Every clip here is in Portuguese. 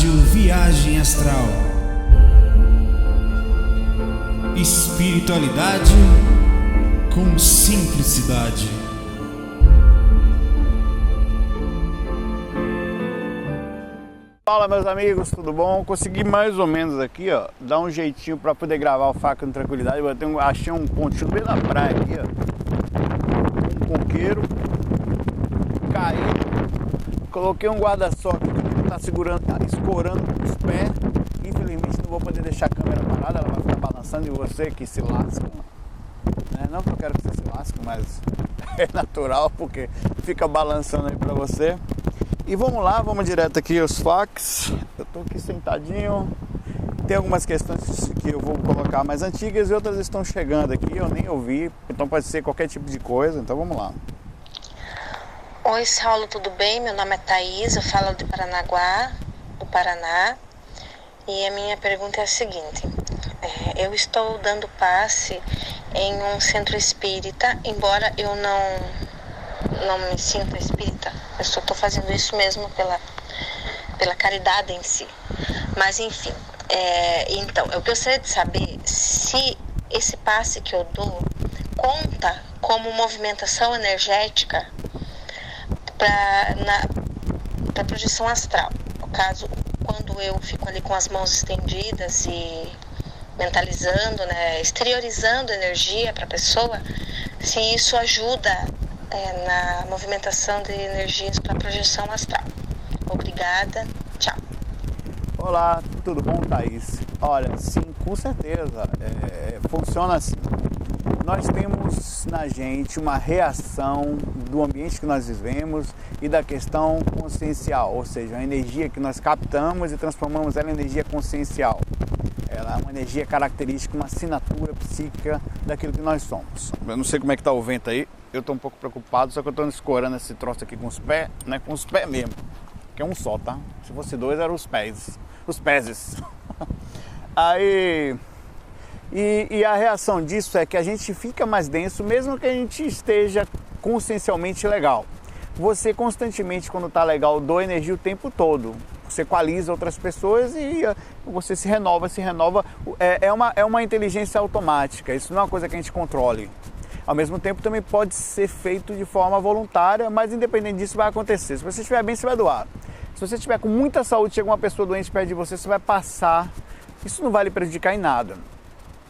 Rádio Viagem Astral. Espiritualidade com simplicidade. Fala, meus amigos, tudo bom? Consegui mais ou menos aqui, ó, dar um jeitinho para poder gravar o Faca com Tranquilidade. Achei um pontinho bem na praia aqui, ó, um coqueiro, caí, coloquei um guarda-sol aqui que tá segurando, tá escorando os pés. Infelizmente não vou poder deixar a câmera parada, ela vai ficar balançando e você que se lasca. Não que eu quero que você se lasque, mas é natural porque fica balançando aí para você. E vamos lá, vamos direto aqui aos fax. Eu tô aqui sentadinho. Tem algumas questões que eu vou colocar mais antigas e outras estão chegando aqui, eu nem ouvi. Então pode ser qualquer tipo de coisa, então vamos lá. Oi, Saulo, tudo bem? Meu nome é Thaís, eu falo de Paranaguá, do Paraná. E a minha pergunta é a seguinte. Eu estou dando passe em um centro espírita, embora eu não me sinta espírita. Eu só estou fazendo isso mesmo pela caridade em si. Mas enfim, então, eu gostaria de saber se esse passe que eu dou conta como movimentação energética para projeção astral. No caso, quando eu fico ali com as mãos estendidas e mentalizando, exteriorizando energia para a pessoa, se isso ajuda na movimentação de energias para projeção astral. Obrigada, tchau. Olá, tudo bom, Thaís? Olha, sim, com certeza, funciona assim. Nós temos na gente uma reação do ambiente que nós vivemos e da questão consciencial, ou seja, a energia que nós captamos e transformamos ela em energia consciencial. Ela é uma energia característica, uma assinatura psíquica daquilo que nós somos. Eu não sei como é que está o vento aí, eu estou um pouco preocupado, só que eu estou escorando esse troço aqui com os pés, né? Com os pés mesmo, que é um só, tá? Se fosse dois, eram os pés, os peses. Aí... E a reação disso é que a gente fica mais denso, mesmo que a gente esteja consciencialmente legal. Você constantemente, quando está legal, doa energia o tempo todo. Você equaliza outras pessoas e você se renova. É uma inteligência automática, isso não é uma coisa que a gente controle. Ao mesmo tempo também pode ser feito de forma voluntária, mas independente disso vai acontecer. Se você estiver bem, você vai doar. Se você estiver com muita saúde, chega uma pessoa doente perto de você, você vai passar. Isso não vai lhe prejudicar em nada.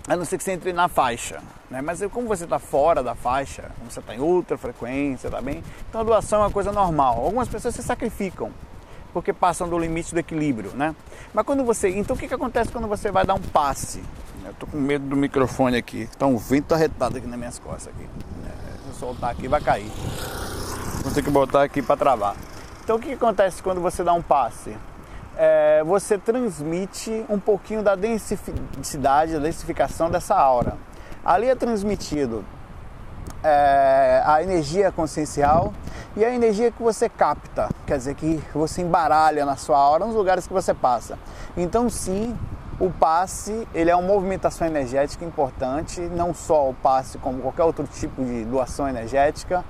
A não ser que você entre na faixa, né? Mas como você está fora da faixa, como você está em outra frequência, tá bem? Então a doação é uma coisa normal. Algumas pessoas se sacrificam, porque passam do limite do equilíbrio, né? Mas então o que acontece quando você vai dar um passe? Eu tô com medo do microfone aqui, tá um vento arretado aqui nas minhas costas aqui. Se eu soltar aqui vai cair. Vou ter que botar aqui para travar. Então o que acontece quando você dá um passe? Você transmite um pouquinho da densidade, da densificação dessa aura. Ali é transmitido a energia consciencial e a energia que você capta, quer dizer, que você embaralha na sua aura nos lugares que você passa. Então sim, o passe ele é uma movimentação energética importante, não só o passe como qualquer outro tipo de doação energética,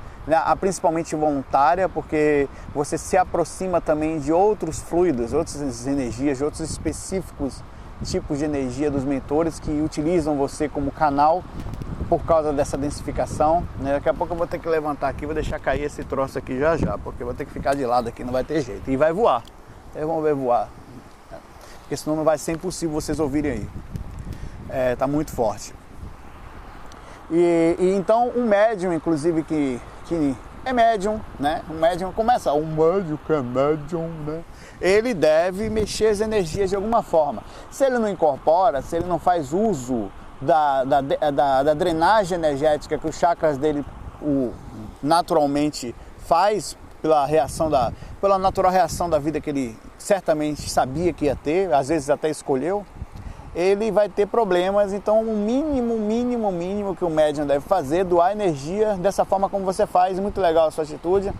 principalmente voluntária, porque você se aproxima também de outros fluidos, outras energias, de outros específicos tipos de energia dos mentores que utilizam você como canal por causa dessa densificação. Daqui a pouco eu vou ter que levantar aqui, vou deixar cair esse troço aqui já, porque eu vou ter que ficar de lado aqui, não vai ter jeito. E vai voar, vocês vão ver voar, porque senão não vai ser impossível vocês ouvirem aí. Tá muito forte. E então um médium, inclusive, que é médium, né? Um médium que é médium, né? Ele deve mexer as energias de alguma forma. Se ele não incorpora, se ele não faz uso da drenagem energética que os chakras dele naturalmente faz pela natural reação da vida que ele certamente sabia que ia ter, às vezes até escolheu, ele vai ter problemas. Então o mínimo que o médium deve fazer é doar energia dessa forma como você faz. Muito legal a sua atitude,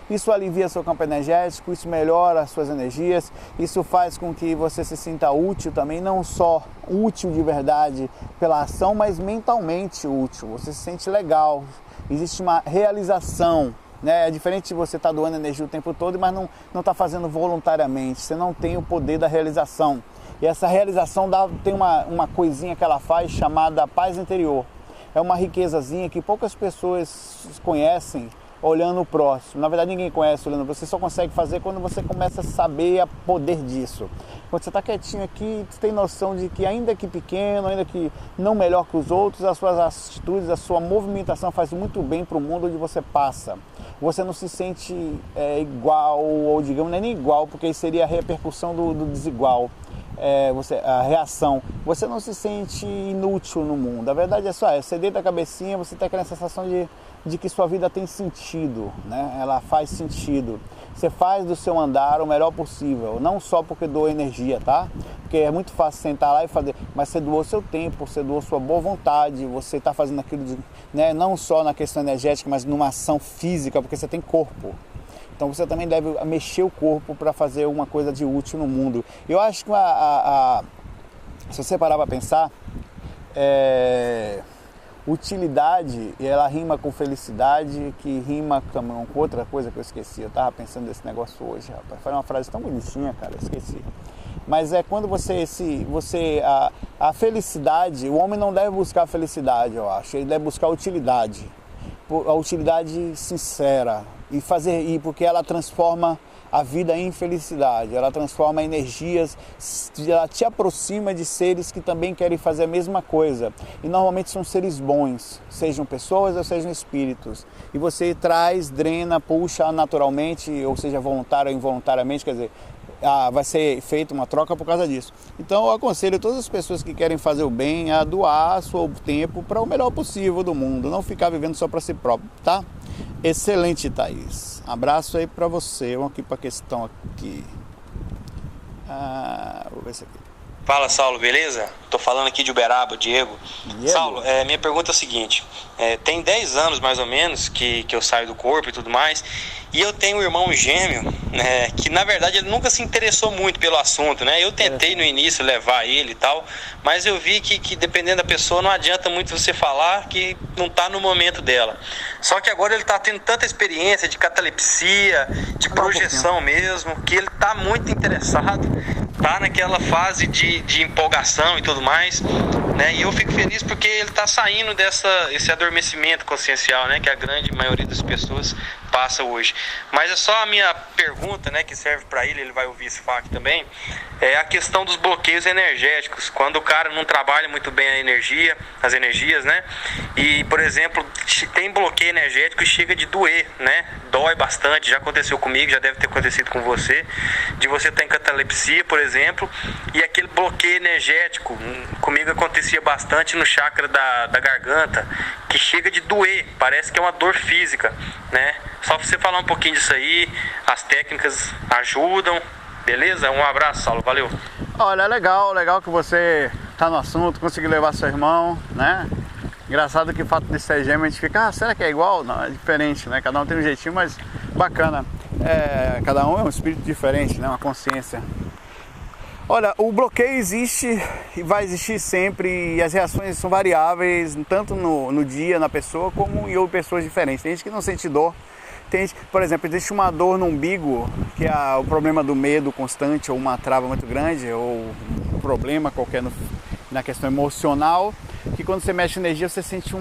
isso alivia seu campo energético, isso melhora as suas energias, isso faz com que você se sinta útil também, não só útil de verdade pela ação, mas mentalmente útil, você se sente legal, existe uma realização né? É diferente de você estar doando energia o tempo todo, mas não está fazendo voluntariamente. Você não tem o poder da realização. E essa realização tem uma coisinha que ela faz chamada paz interior. É uma riquezazinha que poucas pessoas conhecem olhando o próximo. Na verdade, ninguém conhece olhando. Você só consegue fazer quando você começa a saber o poder disso. Quando você está quietinho aqui, você tem noção de que, ainda que pequeno, ainda que não melhor que os outros, as suas atitudes, a sua movimentação faz muito bem para o mundo onde você passa. Você não se sente igual, ou digamos, não é nem igual, porque isso seria a repercussão do desigual. A reação, você não se sente inútil no mundo. A verdade é só você deita a cabecinha, você tem aquela sensação de que sua vida tem sentido, né? Ela faz sentido. Você faz do seu andar o melhor possível, não só porque doa energia, tá? Porque é muito fácil sentar lá e fazer, mas você doou seu tempo, você doou sua boa vontade, você está fazendo aquilo né? Não só na questão energética, mas numa ação física, porque você tem corpo. Então você também deve mexer o corpo para fazer uma coisa de útil no mundo. Eu acho que se você parar para pensar, utilidade, ela rima com felicidade, que rima com outra coisa que eu esqueci. Eu estava pensando nesse negócio hoje, rapaz. Foi uma frase tão bonitinha, cara, eu esqueci. Mas é quando a felicidade, o homem não deve buscar a felicidade, eu acho. Ele deve buscar a utilidade sincera. Porque ela transforma a vida em felicidade, ela transforma energias, ela te aproxima de seres que também querem fazer a mesma coisa. E normalmente são seres bons, sejam pessoas ou sejam espíritos. E você traz, drena, puxa naturalmente, ou seja, voluntário ou involuntariamente, quer dizer, vai ser feita uma troca por causa disso. Então eu aconselho todas as pessoas que querem fazer o bem a doar seu tempo para o melhor possível do mundo, não ficar vivendo só para si próprio, tá? Excelente, Thaís. Abraço aí para você. Vamos aqui para a questão aqui. Vou ver isso aqui. Fala, Saulo, beleza? Tô falando aqui de Uberaba, Diego. Saulo, minha pergunta é o seguinte. Tem 10 anos mais ou menos que eu saio do corpo e tudo mais. E eu tenho um irmão gêmeo, né, que na verdade ele nunca se interessou muito pelo assunto, né? Eu tentei no início levar ele e tal, mas eu vi que dependendo da pessoa não adianta muito você falar que não tá no momento dela. Só que agora ele tá tendo tanta experiência de catalepsia, de projeção mesmo, que ele tá muito interessado, tá naquela fase de empolgação e tudo mais, né? E eu fico feliz porque ele tá saindo esse adormecimento consciencial, né, que a grande maioria das pessoas passa hoje. Mas é só a minha pergunta, né, que serve para ele vai ouvir esse FAQ também, é a questão dos bloqueios energéticos. Quando o cara não trabalha muito bem as energias, né? E, por exemplo, tem bloqueio energético e chega de doer, né? Dói bastante, já aconteceu comigo, já deve ter acontecido com você, de você estar em catalepsia, por exemplo, e aquele bloqueio energético, comigo acontecia bastante no chakra da garganta, que chega de doer, parece que é uma dor física, né? Só pra você falar um pouquinho disso aí, as técnicas ajudam, beleza? Um abraço, Saulo, valeu. Olha, legal que você tá no assunto, conseguiu levar seu irmão, né? Engraçado que o fato de ser gêmeo, a gente fica, será que é igual? Não, é diferente, né? Cada um tem um jeitinho, mas bacana. Cada um é um espírito diferente, né? Uma consciência. Olha, o bloqueio existe e vai existir sempre, e as reações são variáveis, tanto no dia, na pessoa, como em outras pessoas diferentes. Tem gente que não sente dor. Tem gente, por exemplo, existe uma dor no umbigo, que é o problema do medo constante, ou uma trava muito grande, ou um problema qualquer na questão emocional, que quando você mexe energia, você sente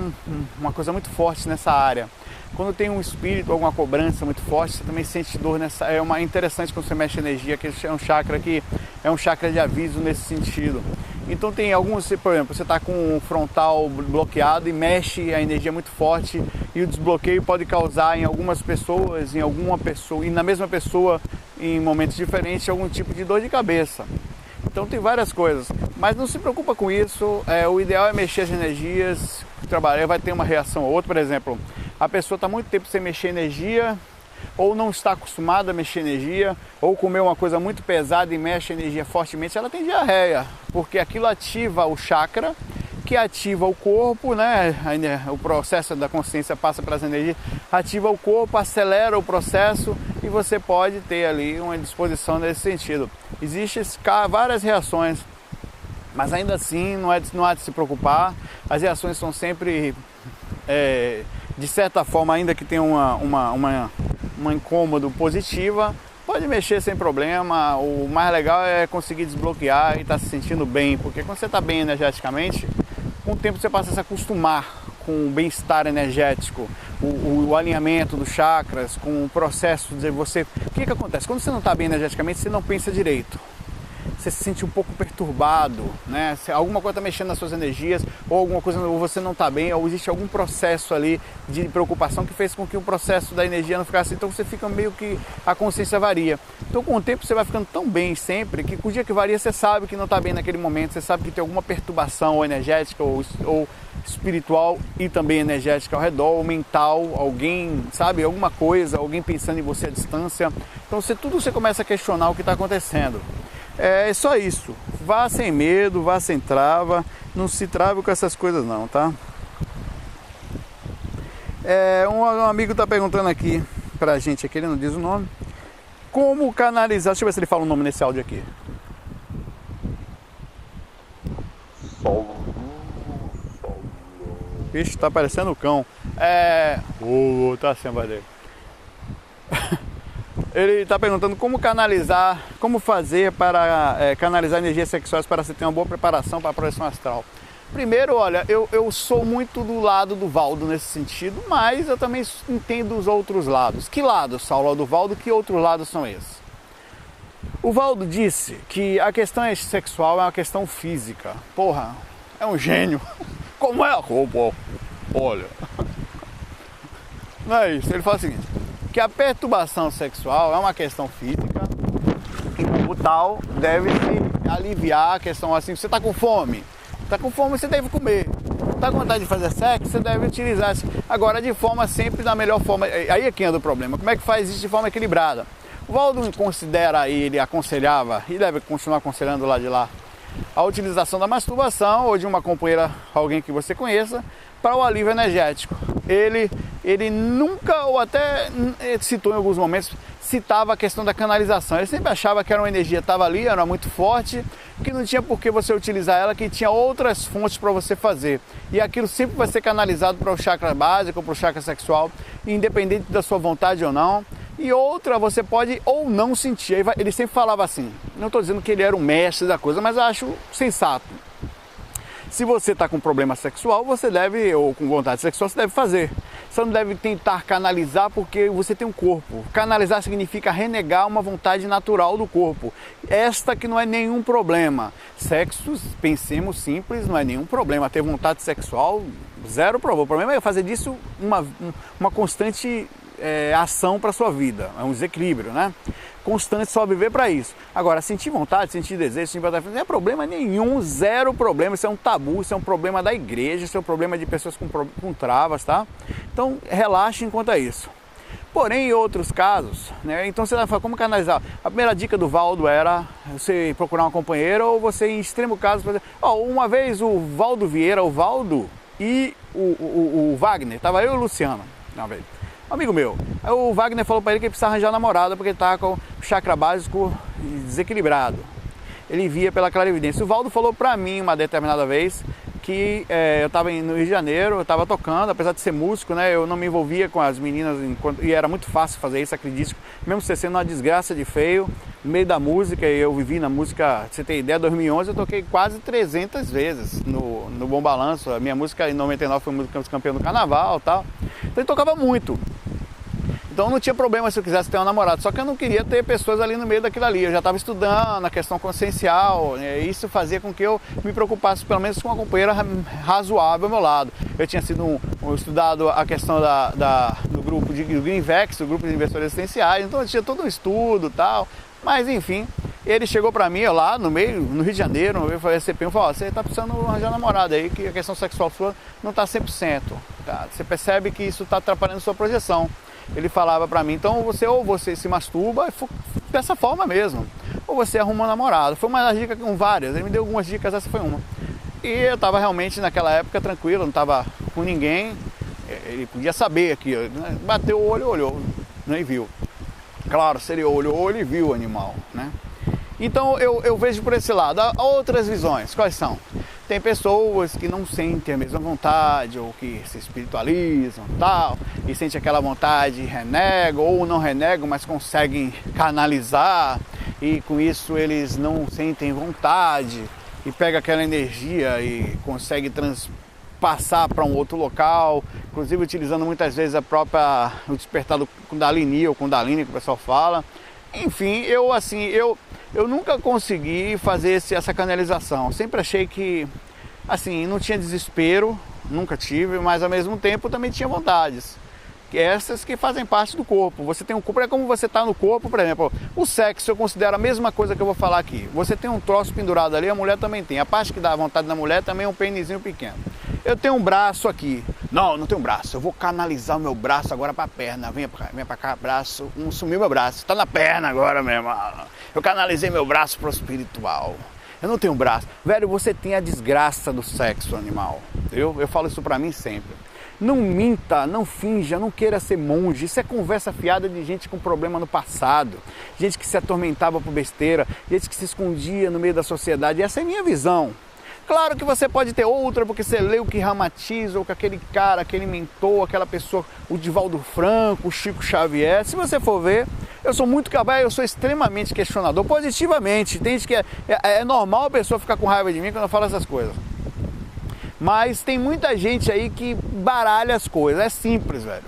uma coisa muito forte nessa área. Quando tem um espírito, alguma cobrança muito forte, você também sente dor nessa. Interessante quando você mexe energia, que é um chakra que é um chakra de aviso nesse sentido. Então tem alguns, por exemplo, você está com o frontal bloqueado e mexe a energia muito forte, e o desbloqueio pode causar em algumas pessoas, e na mesma pessoa, em momentos diferentes, algum tipo de dor de cabeça. Então tem várias coisas, mas não se preocupa com isso. O ideal é mexer as energias, trabalhar, vai ter uma reação ou outra. Por exemplo, a pessoa está muito tempo sem mexer energia, ou não está acostumada a mexer energia, ou comeu uma coisa muito pesada e mexe a energia fortemente, ela tem diarreia, porque aquilo ativa o chakra, que ativa o corpo, né? O processo da consciência passa para as energias, ativa o corpo, acelera o processo, e você pode ter ali uma disposição nesse sentido. Existem várias reações, mas ainda assim não há de se preocupar. As reações são sempre de certa forma, ainda que tenha uma incômodo positiva, pode mexer sem problema. O mais legal é conseguir desbloquear e estar se sentindo bem, porque quando você está bem energeticamente, com o tempo você passa a se acostumar com o bem-estar energético, o alinhamento dos chakras, com o processo de você... O que acontece? Quando você não está bem energeticamente, você não pensa direito. Você se sente um pouco perturbado, né? Se alguma coisa está mexendo nas suas energias, ou alguma coisa, ou você não está bem, ou existe algum processo ali de preocupação que fez com que o processo da energia não ficasse, então você fica meio que a consciência varia. Então com o tempo você vai ficando tão bem sempre, que o dia que varia você sabe que não está bem naquele momento, você sabe que tem alguma perturbação ou energética ou espiritual e também energética ao redor, ou mental, alguém, sabe, alguma coisa, alguém pensando em você à distância. Então tudo você começa a questionar o que está acontecendo. É só isso, vá sem medo, vá sem trava, não se trave com essas coisas não, tá? Um amigo está perguntando aqui pra gente, aqui ele não diz o nome, como canalizar, deixa eu ver se ele fala o nome nesse áudio aqui. Ixi, tá parecendo um cão. Tá assim a voz dele. Ele está perguntando como canalizar, como fazer para canalizar energias sexuais para você ter uma boa preparação para a projeção astral. Primeiro, olha, eu sou muito do lado do Valdo nesse sentido, mas eu também entendo os outros lados. Que lado, Saulo, do Valdo? Que outros lados são esses? O Valdo disse que a questão sexual é uma questão física. Porra, é um gênio. Como é? Olha. Não é isso, ele fala o seguinte, que a perturbação sexual é uma questão física e como tal deve se aliviar a questão assim, você está com fome, você deve comer, está com vontade de fazer sexo, você deve utilizar, agora de forma sempre da melhor forma, aí é que anda o problema, como é que faz isso de forma equilibrada? O Valdo considera, ele aconselhava, e deve continuar aconselhando lá de lá, a utilização da masturbação ou de uma companheira, alguém que você conheça, para o alívio energético. Ele nunca, ou até citou em alguns momentos, citava a questão da canalização. Ele sempre achava que era uma energia, estava ali, era muito forte, que não tinha por que você utilizar ela, que tinha outras fontes para você fazer. E aquilo sempre vai ser canalizado para o chakra básico, para o chakra sexual, independente da sua vontade ou não. E outra, você pode ou não sentir. Ele sempre falava assim, não estou dizendo que ele era o mestre da coisa, mas eu acho sensato. Se você está com problema sexual, você deve, ou com vontade sexual, você deve fazer. Você não deve tentar canalizar porque você tem um corpo. Canalizar significa renegar uma vontade natural do corpo. Esta que não é nenhum problema. Sexo, pensemos simples, não é nenhum problema. Ter vontade sexual, zero problema. O problema é fazer disso uma constante ação para a sua vida. É um desequilíbrio, né? Constante, só viver para isso. Agora, sentir vontade, sentir desejo, sentir vontade, não é problema nenhum, zero problema. Isso é um tabu, isso é um problema da igreja, isso é um problema de pessoas com travas, tá? Então, relaxem quanto a isso. Porém, em outros casos, né? Então você vai falar, como canalizar? A primeira dica do Valdo era você procurar uma companheira ou você, em extremo caso, fazer... uma vez o Valdo Vieira, o Valdo e o Wagner, tava eu e o Luciano, uma vez. Amigo meu, aí o Wagner falou para ele que ele precisa arranjar namorada porque ele tá com o chakra básico desequilibrado. Ele via pela clarividência. O Valdo falou para mim uma determinada vez que eu estava no Rio de Janeiro, eu estava tocando, apesar de ser músico, né, eu não me envolvia com as meninas, e era muito fácil fazer isso, acredite, mesmo você sendo uma desgraça de feio, no meio da música, e eu vivi na música, pra você ter ideia, em 2011 eu toquei quase 300 vezes no Bom Balanço, a minha música em 99 foi música campeão do carnaval e tal, então eu tocava muito. Então não tinha problema se eu quisesse ter um namorado, só que eu não queria ter pessoas ali no meio daquilo ali. Eu já estava estudando a questão consciencial, isso fazia com que eu me preocupasse pelo menos com uma companheira razoável ao meu lado. Eu tinha sido estudado a questão do grupo do Greenvex, do grupo de investidores existenciais, então eu tinha todo um estudo e tal, mas enfim, ele chegou para mim lá no Rio de Janeiro, eu falei, CPM, falou, você está precisando arranjar namorada aí, que a questão sexual sua não está 100%, tá? Você percebe que isso está atrapalhando a sua projeção. Ele falava pra mim, então você se masturba dessa forma mesmo, ou você arruma um namorado. Foi uma das dicas com várias, ele me deu algumas dicas, essa foi uma. E eu tava realmente naquela época tranquilo, não tava com ninguém, ele podia saber aqui, né? Bateu o olho, olhou, nem viu. Claro, se ele olhou, ele viu o animal, né? Então eu vejo por esse lado. Há outras visões, quais são? Tem pessoas que não sentem a mesma vontade, ou que se espiritualizam, tal, e sentem aquela vontade, renegam ou não renegam, mas conseguem canalizar, e com isso eles não sentem vontade, e pega aquela energia e consegue transpassar para um outro local, inclusive utilizando muitas vezes o despertar do Kundalini, ou Kundalini que o pessoal fala. Enfim, eu nunca consegui fazer essa canalização. Sempre achei que, assim, não tinha desespero, nunca tive, mas ao mesmo tempo também tinha vontades. Essas que fazem parte do corpo. Você tem um corpo, é como você está no corpo, por exemplo. O sexo eu considero a mesma coisa que eu vou falar aqui. Você tem um troço pendurado ali, a mulher também tem. A parte que dá vontade da mulher também é um pênisinho pequeno. Eu tenho um braço aqui. Não tenho um braço. Eu vou canalizar o meu braço agora para a perna. Vem para cá, braço. Sumiu meu braço. Está na perna agora mesmo. Eu canalizei meu braço para o espiritual. Eu não tenho um braço. Velho, você tem a desgraça do sexo animal. Eu falo isso para mim sempre. Não minta, não finja, não queira ser monge. Isso é conversa fiada de gente com problema no passado. Gente que se atormentava por besteira. Gente que se escondia no meio da sociedade. Essa é a minha visão. Claro que você pode ter outra, porque você leu que Ramatiz, ou que aquele cara, aquele mentor, aquela pessoa, o Divaldo Franco, o Chico Xavier. Se você for ver, eu sou muito cabal, eu sou extremamente questionador, positivamente. Tem gente que é normal a pessoa ficar com raiva de mim quando eu falo essas coisas. Mas tem muita gente aí que baralha as coisas, é simples, velho.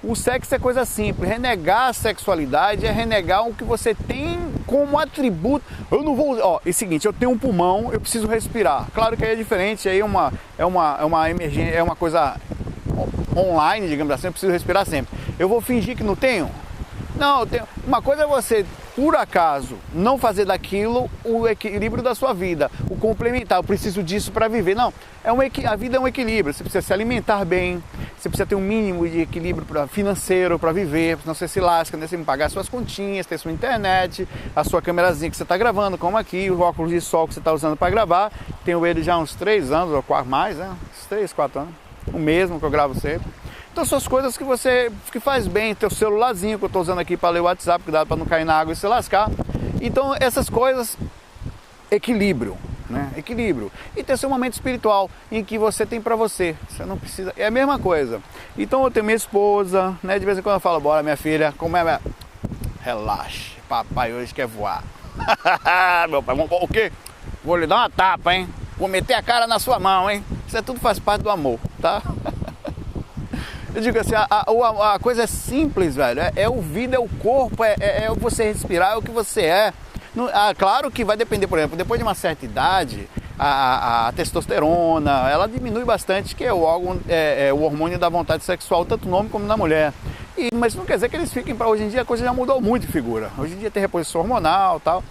O sexo é coisa simples, renegar a sexualidade é renegar o que você tem como atributo. Eu não vou... é o seguinte, eu tenho um pulmão, eu preciso respirar. Claro que aí é diferente, aí é uma emergência, é uma coisa online, digamos assim, eu preciso respirar sempre. Eu vou fingir que não tenho? Não, eu tenho... Uma coisa é você, por acaso, não fazer daquilo o equilíbrio da sua vida, o complementar, eu preciso disso para viver. Não, a vida é um equilíbrio, você precisa se alimentar bem, você precisa ter um mínimo de equilíbrio financeiro para viver, senão você se lasca, né? Você pagar suas continhas, ter sua internet, a sua câmerazinha que você está gravando, como aqui, o óculos de sol que você está usando para gravar. Tenho ele já há uns 3 anos, ou 4 mais, né? Uns 3, 4 anos, o mesmo que eu gravo sempre. Então são as coisas que faz bem, teu celularzinho que eu estou usando aqui para ler o WhatsApp, cuidado para não cair na água e se lascar. Então essas coisas, equilíbrio, né? Equilíbrio. E ter seu momento espiritual em que você tem para você. Você não precisa, é a mesma coisa. Então eu tenho minha esposa, né? De vez em quando eu falo, bora minha filha, como é? Relaxe, papai hoje quer voar. Meu pai, o quê? Vou lhe dar uma tapa, hein? Vou meter a cara na sua mão, hein? Isso tudo faz parte do amor, tá? Eu digo assim, a coisa é simples, velho. É o vida, é o corpo, é você respirar, é o que você é. Claro que vai depender, por exemplo, depois de uma certa idade, a testosterona, ela diminui bastante, que é o hormônio da vontade sexual, tanto no homem como na mulher. Mas não quer dizer que eles fiquem para hoje em dia, a coisa já mudou muito de figura. Hoje em dia tem reposição hormonal e tal.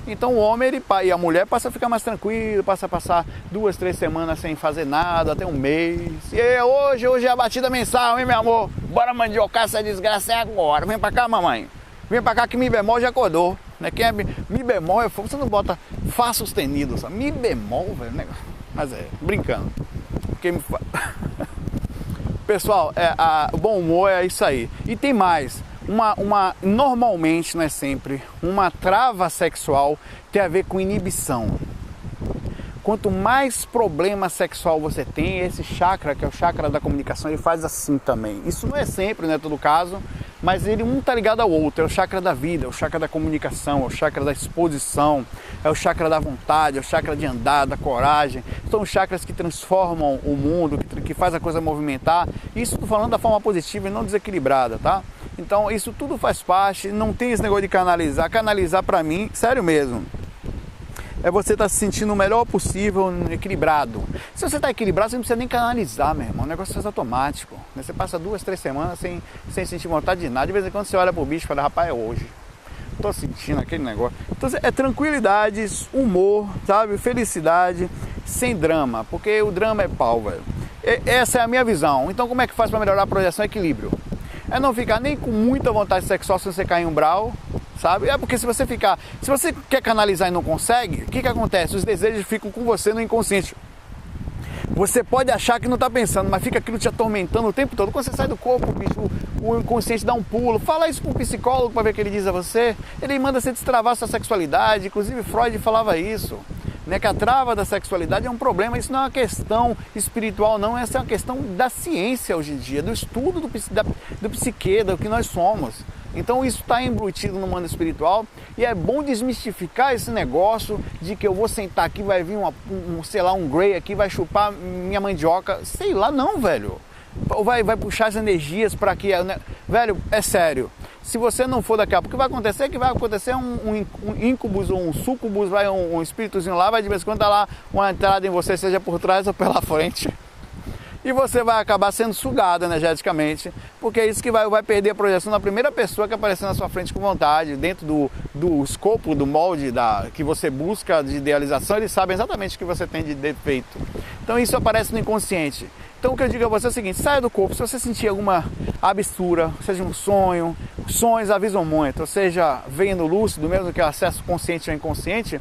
Então o homem e a mulher passa a ficar mais tranquilo, passa a passar 2, 3 semanas sem fazer nada, até um mês. E hoje é a batida mensal, hein, meu amor? Bora mandiocar essa desgraça é agora. Vem pra cá, mamãe. Vem pra cá que Mi bemol já acordou. Né? Quem é Mi bemol, você não bota Fá sustenido, sabe? Mi bemol, velho. Mas brincando. Pessoal, o bom humor é isso aí. E tem mais. Normalmente, não é sempre, uma trava sexual tem a ver com inibição. Quanto mais problema sexual você tem, esse chakra, que é o chakra da comunicação, ele faz assim também. Isso não é sempre, não é todo caso, mas ele um tá ligado ao outro. É o chakra da vida, é o chakra da comunicação, é o chakra da exposição, é o chakra da vontade, é o chakra de andar, da coragem. São os chakras que transformam o mundo, que faz a coisa movimentar. Isso estou falando da forma positiva e não desequilibrada, tá? Então isso tudo faz parte, não tem esse negócio de canalizar. Canalizar para mim, sério mesmo, é você estar se sentindo o melhor possível, equilibrado. Se você está equilibrado, você não precisa nem canalizar, meu irmão. O negócio faz automático. Você passa 2, 3 semanas sem sentir vontade de nada. De vez em quando você olha pro bicho e fala, rapaz, é hoje. Tô sentindo aquele negócio. Então é tranquilidade, humor, sabe? Felicidade, sem drama. Porque o drama é pau, velho. Essa é a minha visão. Então como é que faz para melhorar a projeção? Equilíbrio. É não ficar nem com muita vontade sexual se você cair em umbral, sabe? É porque se você quer canalizar e não consegue, o que acontece? Os desejos ficam com você no inconsciente. Você pode achar que não está pensando, mas fica aquilo te atormentando o tempo todo. Quando você sai do corpo, bicho, o inconsciente dá um pulo. Fala isso para um psicólogo para ver o que ele diz a você. Ele manda você destravar sua sexualidade. Inclusive Freud falava isso. né, que a trava da sexualidade é um problema. Isso não é uma questão espiritual, não. Essa é uma questão da ciência hoje em dia, do estudo do psique, do que nós somos. Então isso está embutido no mundo espiritual e é bom desmistificar esse negócio de que eu vou sentar aqui, vai vir um Grey aqui, vai chupar minha mandioca, sei lá, não, velho. Ou vai puxar as energias para que... Velho, é sério. Se você não for daqui a pouco, o que vai acontecer é que vai acontecer um íncubus ou um sucubus, vai um espíritozinho lá, vai de vez em quando dar lá uma entrada em você, seja por trás ou pela frente. E você vai acabar sendo sugado energeticamente, porque é isso que vai perder a projeção da primeira pessoa que aparecer na sua frente com vontade, dentro do escopo, do molde que você busca de idealização, eles sabem exatamente o que você tem de defeito. Então isso aparece no inconsciente. Então o que eu digo a você é o seguinte, saia do corpo, se você sentir alguma abstura, seja um sonho, sonhos avisam muito, ou seja, vendo lúcido, mesmo que o acesso consciente ou inconsciente,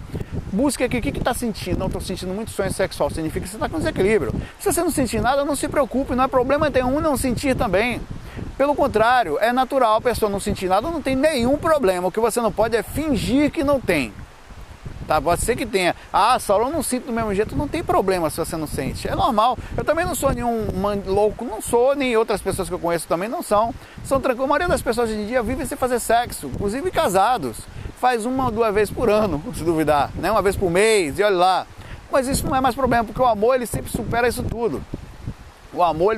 busque aqui o que está sentindo. Não estou sentindo muito sonho sexual, significa que você está com desequilíbrio. Se você não sentir nada, não se preocupe, não é problema ter um não sentir também. Pelo contrário, é natural a pessoa não sentir nada, não tem nenhum problema. O que você não pode é fingir que não tem. Tá? Pode ser que tenha. Ah, Saulo, eu não sinto do mesmo jeito, não tem problema se você não sente. É normal. Eu também não sou nenhum louco, não sou, nem outras pessoas que eu conheço também não são. São tranquilos. A maioria das pessoas hoje em dia vivem sem fazer sexo, inclusive casados. Faz 1 ou 2 vezes por ano, se duvidar, né? 1 vez por mês, e olha lá. Mas isso não é mais problema, porque o amor ele sempre supera isso tudo. O amor,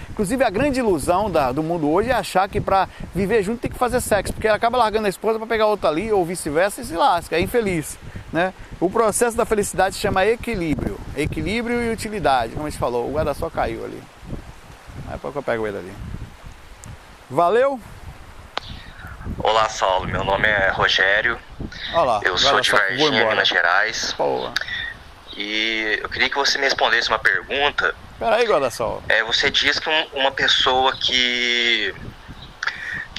inclusive a grande ilusão do mundo hoje é achar que para viver junto tem que fazer sexo, porque ele acaba largando a esposa para pegar outra ali, ou vice-versa, e se lasca, é infeliz, né? O processo da felicidade se chama equilíbrio e utilidade, como a gente falou. O guarda-sol caiu ali, aí pouco eu pego ele ali. Valeu! Olá, Saulo, meu nome é Rogério. Olá, eu sou de Varginha, Minas Gerais. Boa. E eu queria que você me respondesse uma pergunta. Peraí, guarda-sol. Você diz que uma pessoa que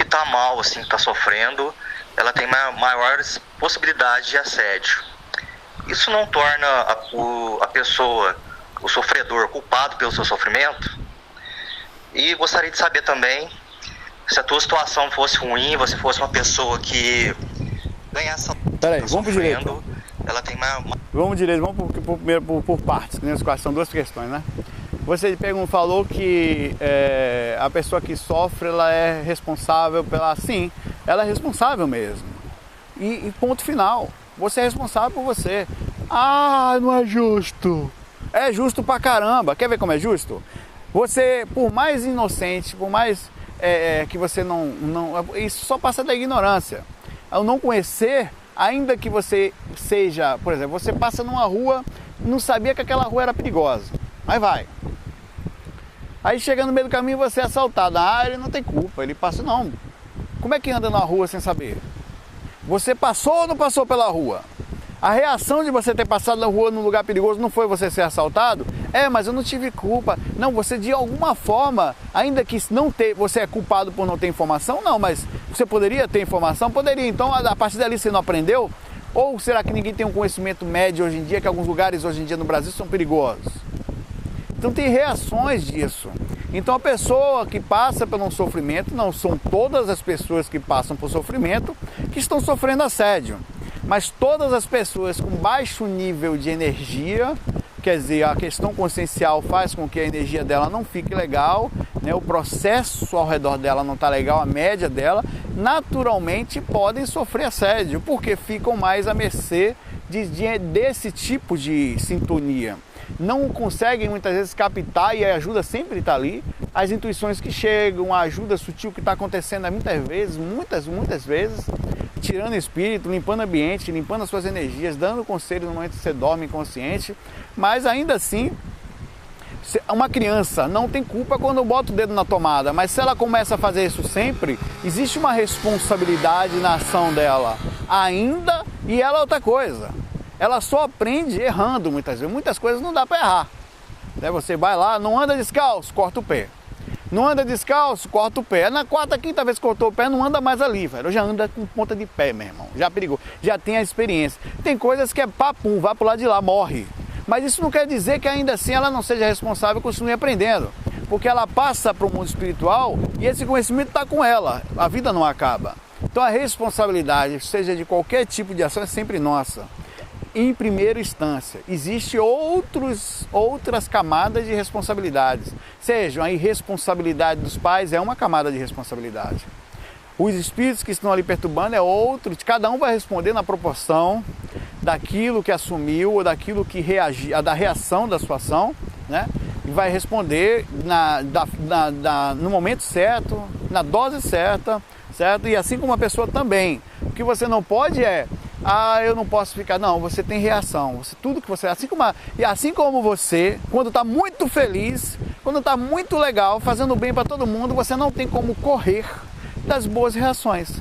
tá mal, assim, que tá sofrendo, ela tem maiores possibilidades de assédio. Isso não torna a pessoa, o sofredor, culpado pelo seu sofrimento? E gostaria de saber também, se a tua situação fosse ruim, você fosse uma pessoa que ganhasse... Peraí, vamos pro direito. Ela tem Vamos direito, vamos primeiro por partes, que nessa são 2 questões, né? Você falou que a pessoa que sofre, ela é responsável pela... Sim, ela é responsável mesmo. E ponto final. Você é responsável por você. Ah, não é justo. É justo pra caramba. Quer ver como é justo? Você, por mais inocente, por mais que você não... Isso só passa da ignorância. Ao não conhecer... Ainda que você seja, por exemplo, você passa numa rua, não sabia que aquela rua era perigosa, mas vai. Aí chega no meio do caminho você é assaltado. Ah, ele não tem culpa, ele passa, não. Como é que anda na rua sem saber? Você passou ou não passou pela rua? A reação de você ter passado na rua num lugar perigoso não foi você ser assaltado? Mas eu não tive culpa. Não, você de alguma forma, ainda que você é culpado por não ter informação, não, mas você poderia ter informação? Poderia. Então, a partir dali você não aprendeu? Ou será que ninguém tem um conhecimento médio hoje em dia, que alguns lugares hoje em dia no Brasil são perigosos? Então tem reações disso. Então a pessoa que passa por um sofrimento, não são todas as pessoas que passam por sofrimento que estão sofrendo assédio. Mas todas as pessoas com baixo nível de energia, quer dizer, a questão consciencial faz com que a energia dela não fique legal, né? O processo ao redor dela não está legal, a média dela, naturalmente podem sofrer assédio, porque ficam mais à mercê desse tipo de sintonia. Não conseguem muitas vezes captar, e a ajuda sempre está ali, as intuições que chegam, a ajuda sutil que está acontecendo muitas vezes, tirando espírito, limpando o ambiente, limpando as suas energias, dando conselho no momento que você dorme inconsciente, mas ainda assim, uma criança não tem culpa quando bota o dedo na tomada, mas se ela começa a fazer isso sempre, existe uma responsabilidade na ação dela ainda, e ela é outra coisa. Ela só aprende errando muitas vezes. Muitas coisas não dá para errar. Você vai lá, não anda descalço, corta o pé. Não anda descalço, corta o pé. Na 4ª, 5ª vez que cortou o pé, não anda mais ali, velho. Já anda com ponta de pé, meu irmão. Já perigou. Já tem a experiência. Tem coisas que é papum, vai pro lado de lá, morre. Mas isso não quer dizer que ainda assim ela não seja responsável e continue aprendendo. Porque ela passa para o mundo espiritual e esse conhecimento está com ela. A vida não acaba. Então a responsabilidade, seja de qualquer tipo de ação, é sempre nossa. em primeira instância. Existem outras camadas de responsabilidades. Seja a irresponsabilidade dos pais é uma camada de responsabilidade. Os espíritos que estão ali perturbando é outro. Cada um vai responder na proporção daquilo que assumiu ou daquilo que reagiu, da reação da sua ação, né? E vai responder no momento certo, na dose certa, certo? E assim como a pessoa também. O que você não pode eu não posso ficar. Não, você tem reação. Tudo que você. Assim como você, quando está muito feliz, quando está muito legal, fazendo bem para todo mundo, você não tem como correr das boas reações.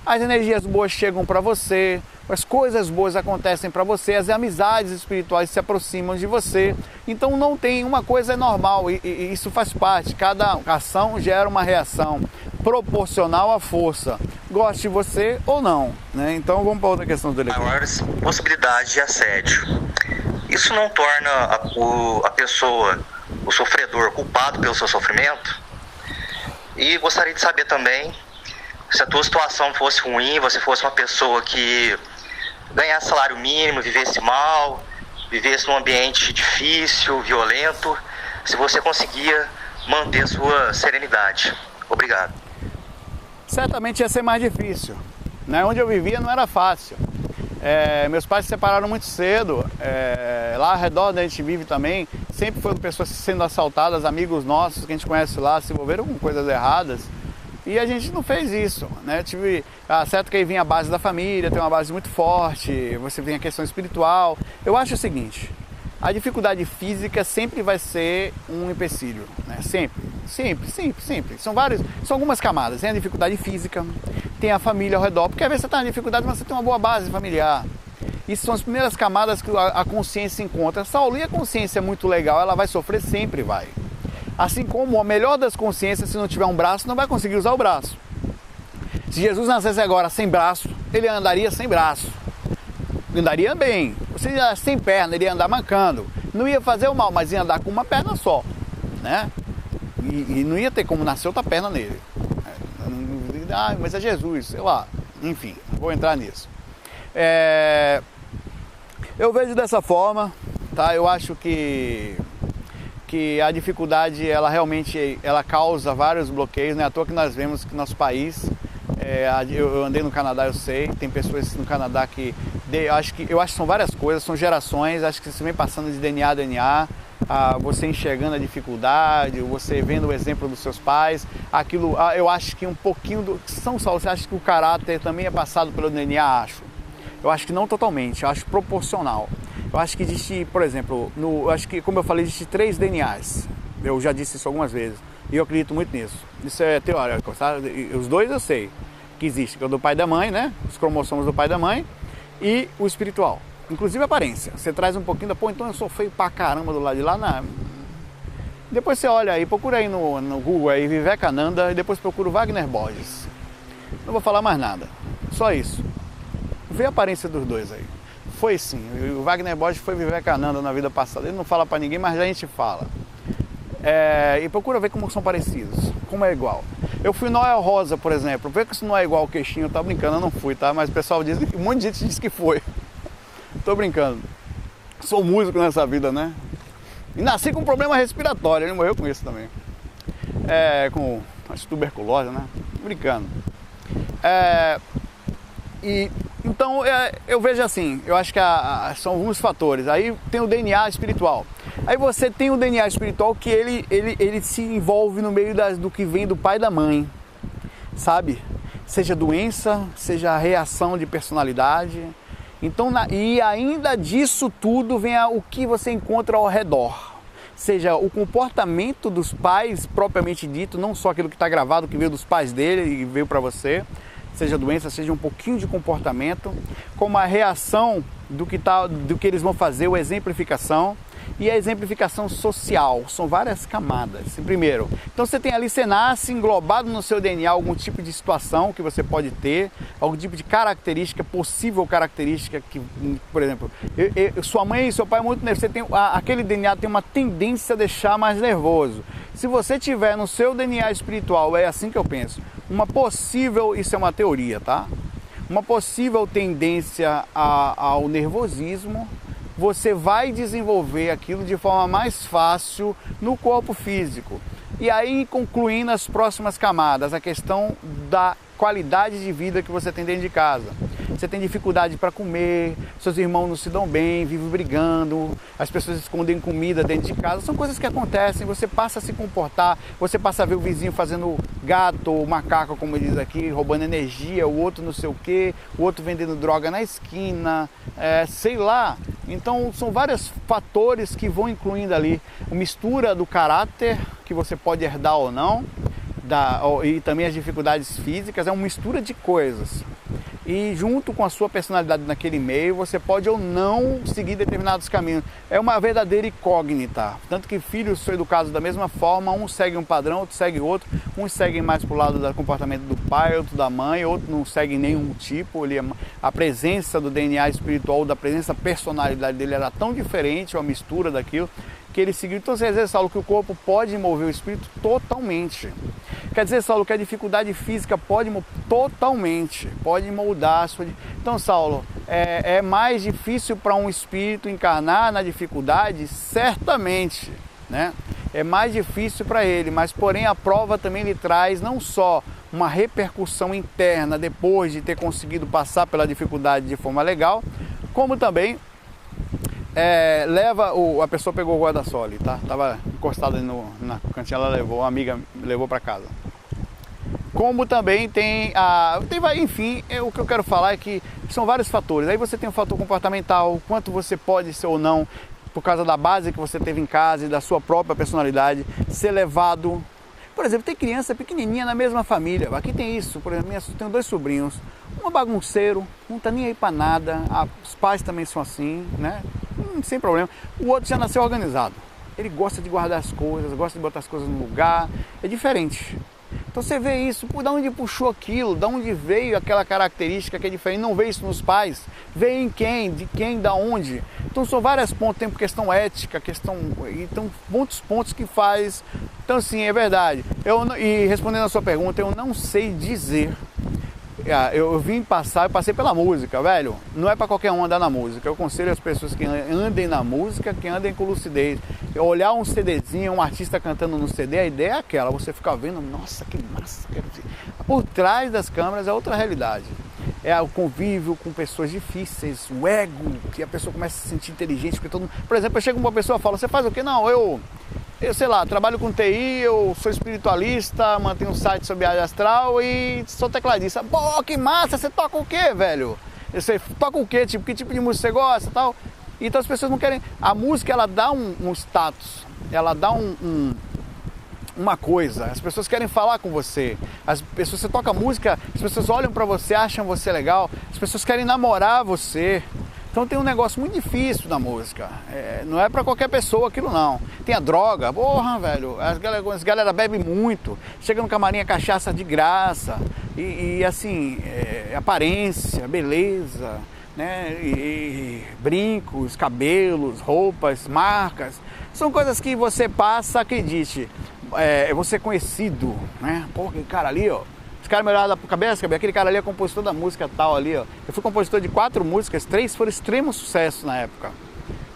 As energias boas chegam para você, as coisas boas acontecem para você, as amizades espirituais se aproximam de você. Então não tem, uma coisa é normal e isso faz parte. Cada ação gera uma reação proporcional à força, goste você ou não, né? Então vamos para outra questão dele. Maiores possibilidades de assédio. Isso não torna a pessoa, o sofredor, culpado pelo seu sofrimento? E gostaria de saber também, se a tua situação fosse ruim, você fosse uma pessoa que ganhasse salário mínimo, vivesse mal, vivesse num ambiente difícil, violento, se você conseguia manter sua serenidade. Obrigado. Certamente ia ser mais difícil, né? Onde eu vivia não era fácil. Meus pais se separaram muito cedo. Lá ao redor onde a gente vive também, sempre foram pessoas sendo assaltadas, amigos nossos que a gente conhece lá, se envolveram com coisas erradas. E a gente não fez isso, né? Certo que aí vinha a base da família, tem uma base muito forte, você tem a questão espiritual. Eu acho o seguinte, a dificuldade física sempre vai ser um empecilho, né? Sempre. São algumas camadas. Tem a dificuldade física, tem a família ao redor, porque às vezes você está em dificuldade, mas você tem uma boa base familiar. Isso são as primeiras camadas que a consciência encontra. Saulo, e a consciência é muito legal, ela vai sofrer? Sempre vai. Assim como a melhor das consciências, se não tiver um braço, não vai conseguir usar o braço. Se Jesus nascesse agora sem braço, ele andaria sem braço. Andaria bem. Se ele ia sem perna, ele ia andar mancando. Não ia fazer o mal, mas ia andar com uma perna só, né? E não ia ter como nascer outra perna nele. Mas é Jesus, sei lá. Enfim, vou entrar nisso. Eu vejo dessa forma, tá? Eu acho que a dificuldade, ela realmente causa vários bloqueios, não é à toa que nós vemos que nosso país, eu andei no Canadá, eu sei, tem pessoas no Canadá que eu acho que são várias coisas, são gerações, acho que você vem passando de DNA a DNA, você enxergando a dificuldade, você vendo o exemplo dos seus pais, aquilo, eu acho que um pouquinho do São Saulo, você acha que o caráter também é passado pelo DNA? Eu acho que não totalmente, eu acho proporcional. Eu acho que existe, por exemplo, eu acho que, como eu falei, existe 3 DNAs. Eu já disse isso algumas vezes. E eu acredito muito nisso. Isso é teórico, sabe? Os 2 eu sei que existe, que é o do pai e da mãe, né? Os cromossomos do pai e da mãe. E o espiritual. Inclusive a aparência. Você traz um pouquinho então eu sou feio pra caramba do lado de lá. Depois você olha aí, procura aí no Google aí, Vivekananda, e depois procura o Wagner Borges. Não vou falar mais nada. Só isso. Vê a aparência dos 2 aí. Foi sim, o Wagner Borges foi Vivekananda na vida passada, ele não fala pra ninguém, mas a gente fala. E procura ver como são parecidos, como é igual. Eu fui Noel Rosa, por exemplo, vê que isso não é igual ao queixinho, eu tô brincando, eu não fui, tá? Mas o pessoal diz, um monte de gente diz que foi. Tô brincando. Sou músico nessa vida, né? E nasci com problema respiratório, ele morreu com isso também. Com tuberculose, né? Brincando. Então, eu vejo assim, eu acho que são alguns fatores. Aí tem o DNA espiritual. Aí você tem o DNA espiritual que ele se envolve no meio do que vem do pai e da mãe, sabe? Seja doença, seja reação de personalidade. Então, e ainda disso tudo vem o que você encontra ao redor. Seja o comportamento dos pais, propriamente dito, não só aquilo que está gravado, que veio dos pais dele e veio para você. Seja doença, seja um pouquinho de comportamento, como a reação do que eles vão fazer, a exemplificação e a exemplificação social. São várias camadas. Primeiro, então você tem ali, você nasce englobado no seu DNA algum tipo de situação que você pode ter, algum tipo de característica, possível característica que, por exemplo, sua mãe e seu pai muito nervoso, aquele DNA tem uma tendência a deixar mais nervoso. Se você tiver no seu DNA espiritual, é assim que eu penso, uma possível, isso é uma teoria, tá? uma possível tendência ao nervosismo, você vai desenvolver aquilo de forma mais fácil no corpo físico. E aí, concluindo as próximas camadas, a questão da qualidade de vida que você tem dentro de casa. Você tem dificuldade para comer, seus irmãos não se dão bem, vivem brigando, as pessoas escondem comida dentro de casa. São coisas que acontecem, você passa a se comportar, você passa a ver o vizinho fazendo gato ou macaco, como diz aqui, roubando energia, o outro não sei o quê, o outro vendendo droga na esquina, sei lá. Então são vários fatores que vão incluindo ali. A mistura do caráter, que você pode herdar ou não, e também as dificuldades físicas, é uma mistura de coisas. E junto com a sua personalidade naquele meio, você pode ou não seguir determinados caminhos. É uma verdadeira incógnita. Tanto que filhos são educados da mesma forma, um segue um padrão, outro segue outro. Uns seguem mais para o lado do comportamento do pai, outro da mãe, outro não segue nenhum tipo. A presença do DNA espiritual, da presença da personalidade dele era tão diferente, uma mistura daquilo, que ele seguiu. Então, às vezes, Saulo, que o corpo pode mover o espírito totalmente. Quer dizer, Saulo, que a dificuldade física pode moldar a sua... Então, Saulo, é mais difícil para um espírito encarnar na dificuldade? Certamente, né? É mais difícil para ele, mas porém a prova também lhe traz não só uma repercussão interna depois de ter conseguido passar pela dificuldade de forma legal, como também a pessoa pegou o guarda-sol ali, tá? Tava encostado ali na cantinha, ela levou, a amiga levou para casa. Como também enfim, o que eu quero falar é que são vários fatores. Aí você tem o fator comportamental, quanto você pode ser ou não, por causa da base que você teve em casa e da sua própria personalidade, ser levado. Por exemplo, tem criança pequenininha na mesma família. Aqui tem isso, por exemplo, eu tenho 2 sobrinhos. Um é bagunceiro, não tá nem aí para nada, os pais também são assim, né? Sem problema. O outro já nasceu organizado. Ele gosta de guardar as coisas, gosta de botar as coisas no lugar. É diferente. Então você vê isso, de onde puxou aquilo, de onde veio aquela característica que é diferente. Não vê isso nos pais, vê em quem, de quem, da onde. Então são vários pontos, tem questão ética, então muitos pontos que faz. Então assim, é verdade. E respondendo a sua pergunta, eu não sei dizer. Eu passei pela música, velho. Não é para qualquer um andar na música. Eu aconselho as pessoas que andem na música, que andem com lucidez. Olhar um CDzinho, um artista cantando no CD, a ideia é aquela, você ficar vendo, nossa, que massa, quero dizer. Por trás das câmeras é outra realidade. É o convívio com pessoas difíceis, o ego, que a pessoa começa a se sentir inteligente, porque todo mundo... Por exemplo, eu chego com uma pessoa e falo, você faz o quê? Não, eu sei lá, trabalho com TI, eu sou espiritualista, mantenho um site sobre área astral e sou tecladista. Pô, que massa, você toca o quê, velho? Você toca o quê? Que tipo de música você gosta e tal? Então as pessoas não querem... A música, ela dá um status, ela dá uma coisa, as pessoas querem falar com você. Você toca música, as pessoas olham pra você, acham você legal, as pessoas querem namorar você. Então tem um negócio muito difícil na música, não é pra qualquer pessoa aquilo não. Tem a droga, porra, velho, as galera bebe muito, chega no camarim a cachaça de graça, e assim, aparência, beleza, né, e brincos, cabelos, roupas, marcas, são coisas que você passa, acredite, você é conhecido, né, pô, aquele cara ali, ó. Os caras me olharam pra cabeça, aquele cara ali é compositor da música tal ali, ó. Eu fui compositor de 4 músicas, 3 foram extremo sucesso na época.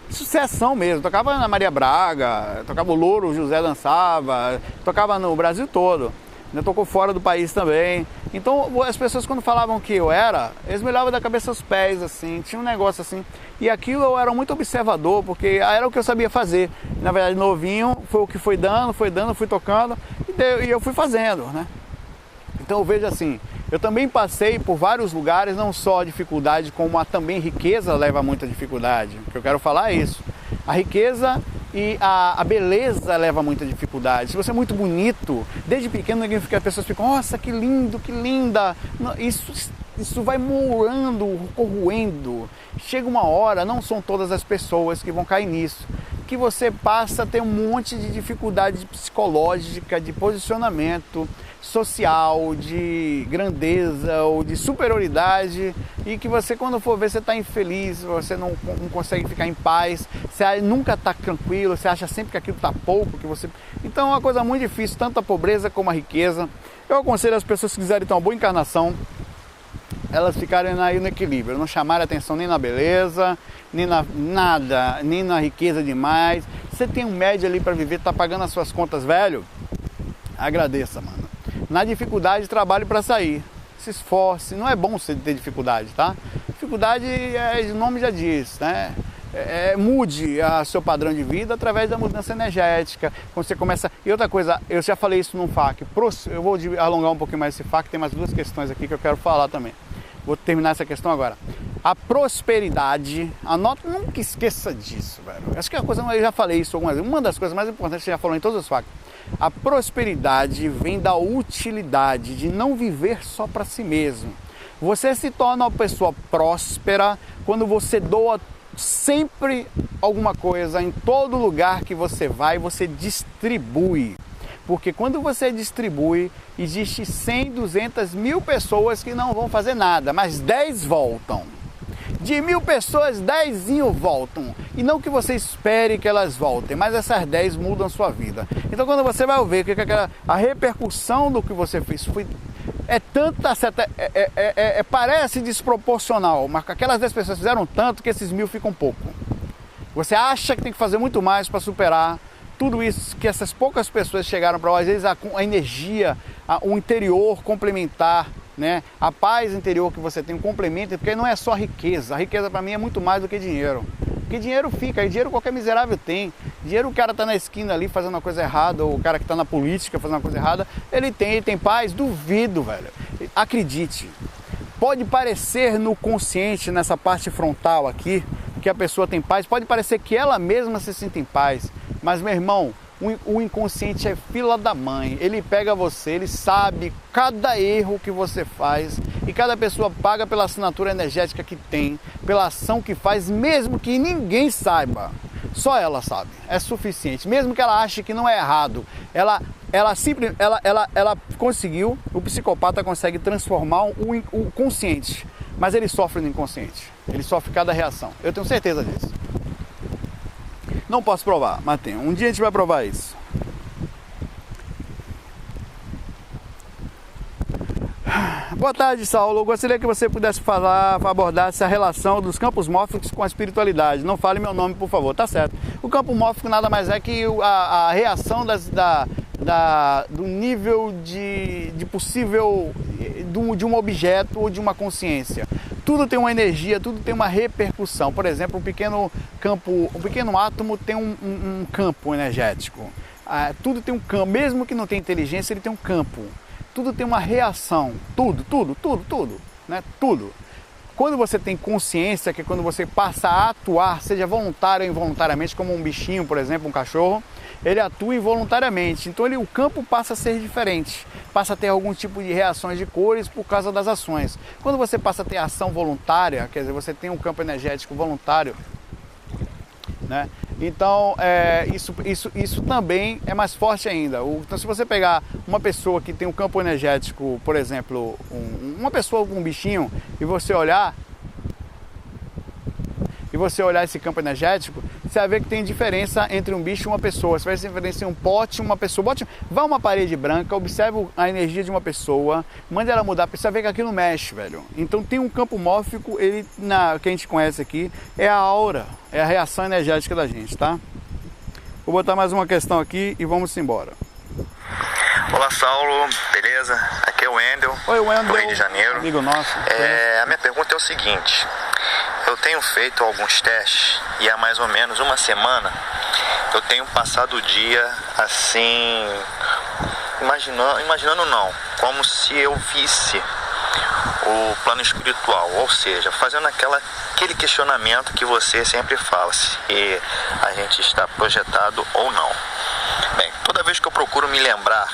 Sucessão mesmo, tocava na Maria Braga, tocava o Louro, o José dançava, tocava no Brasil todo. Tocou fora do país também. Então as pessoas quando falavam que eu eles me olhavam da cabeça aos pés, assim, tinha um negócio assim. E aquilo eu era muito observador, porque era o que eu sabia fazer. Na verdade, novinho, foi o que foi dando, fui tocando e eu fui fazendo, né? Então eu vejo assim, eu também passei por vários lugares, não só a dificuldade, como também riqueza leva a muita dificuldade. O que eu quero falar é isso. A riqueza e a beleza leva a muita dificuldade. Se você é muito bonito, desde pequeno as pessoas ficam, nossa, que lindo, que linda. Isso vai morando, corroendo. Chega uma hora, não são todas as pessoas que vão cair nisso, que você passa a ter um monte de dificuldade psicológica, de posicionamento social, de grandeza ou de superioridade, e que você, quando for ver, você está infeliz, você não consegue ficar em paz, você nunca está tranquilo, você acha sempre que aquilo está pouco, que você... Então é uma coisa muito difícil, tanto a pobreza como a riqueza. Eu aconselho as pessoas que quiserem ter uma boa encarnação, elas ficarem aí no equilíbrio, não chamarem atenção nem na beleza, nem na nada, nem na riqueza demais. Você tem um médio ali para viver, tá pagando as suas contas, velho, agradeça, mano. Na dificuldade, trabalhe para sair, se esforce. Não é bom você ter dificuldade, tá? Dificuldade, o nome já diz, né? Mude o seu padrão de vida através da mudança energética. Quando você começa... E outra coisa, eu já falei isso num FAQ, eu vou alongar um pouquinho mais esse FAQ, tem mais duas questões aqui que eu quero falar também. Vou terminar essa questão agora. A prosperidade, anota, nunca esqueça disso, velho. Acho que a coisa, eu já falei isso algumas vezes, uma das coisas mais importantes que você já falou em todos os FAQs. A prosperidade vem da utilidade, de não viver só para si mesmo. Você se torna uma pessoa próspera quando você doa sempre alguma coisa, em todo lugar que você vai, você distribui. Porque quando você distribui, existe 100, 200, 1000 pessoas que não vão fazer nada, mas 10 voltam. De 1000 pessoas, 10 voltam. E não que você espere que elas voltem, mas essas 10 mudam a sua vida. Então quando você vai ver que a repercussão do que você fez é tanta, parece desproporcional, mas aquelas 10 pessoas fizeram tanto que esses 1000 ficam pouco. Você acha que tem que fazer muito mais para superar tudo isso que essas poucas pessoas chegaram para, às vezes a energia, o interior complementar, né? A paz interior que você tem, um complemento, porque não é só riqueza. A riqueza para mim é muito mais do que dinheiro. Porque dinheiro fica, e dinheiro qualquer miserável tem. Dinheiro, o cara tá na esquina ali fazendo uma coisa errada, ou o cara que tá na política fazendo uma coisa errada, ele tem paz? Duvido, velho. Acredite. Pode parecer no consciente, nessa parte frontal aqui, que a pessoa tem paz, pode parecer que ela mesma se sinta em paz, mas, meu irmão, o inconsciente é fila da mãe. Ele pega você, ele sabe cada erro que você faz, e cada pessoa paga pela assinatura energética que tem, pela ação que faz, mesmo que ninguém saiba. Só ela sabe, é suficiente. Mesmo que ela ache que não é errado, ela conseguiu, o psicopata consegue transformar o consciente, mas ele sofre no inconsciente, ele sofre cada reação. Eu tenho certeza disso. Não posso provar, mas tem. Um dia a gente vai provar isso. Boa tarde, Saulo. Eu gostaria que você pudesse abordar essa relação dos campos mórficos com a espiritualidade. Não fale meu nome, por favor. Tá certo. O campo mórfico nada mais é que a reação do nível de possível de um objeto ou de uma consciência. Tudo tem uma energia, tudo tem uma repercussão. Por exemplo, um pequeno átomo tem um campo energético. Tudo tem um campo, mesmo que não tenha inteligência, ele tem um campo. Tudo tem uma reação, tudo, né? Tudo. Quando você tem consciência, que é quando você passa a atuar, seja voluntário ou involuntariamente, como um bichinho, por exemplo, um cachorro, ele atua involuntariamente, então o campo passa a ser diferente, passa a ter algum tipo de reações de cores por causa das ações. Quando você passa a ter ação voluntária, quer dizer, você tem um campo energético voluntário, né? Então isso também é mais forte ainda. Então, se você pegar uma pessoa que tem um campo energético, por exemplo, uma pessoa com um bichinho, e você olhar esse campo energético, você vai ver que tem diferença entre um bicho e uma pessoa. Você vai ver diferença entre um pote e uma pessoa. Vá a uma parede branca, observe a energia de uma pessoa, mande ela mudar, você vai ver que aquilo mexe, velho. Então tem um campo mórfico, que a gente conhece aqui, é a aura, é a reação energética da gente, tá? Vou botar mais uma questão aqui e vamos embora. Olá, Saulo, beleza? Aqui é o Wendel. Oi, Wendel. Rio de Janeiro. Amigo nosso. A minha pergunta é o seguinte: eu tenho feito alguns testes e há mais ou menos uma semana eu tenho passado o dia assim, imaginando não, como se eu visse o plano espiritual, ou seja, fazendo aquele questionamento que você sempre fala, se a gente está projetado ou não. Bem, toda vez que eu procuro me lembrar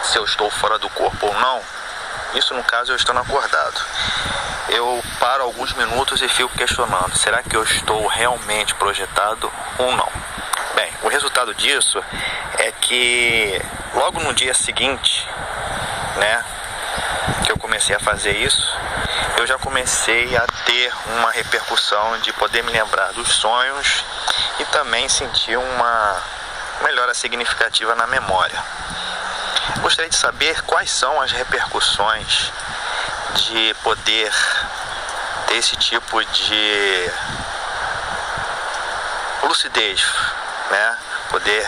se eu estou fora do corpo ou não, isso no caso eu estando acordado, eu paro alguns minutos e fico questionando, será que eu estou realmente projetado ou não? Bem, o resultado disso é que logo no dia seguinte, né, que eu comecei a fazer isso, eu já comecei a ter uma repercussão de poder me lembrar dos sonhos e também sentir uma melhora significativa na memória. Gostaria de saber quais são as repercussões de poder ter esse tipo de lucidez, né? Poder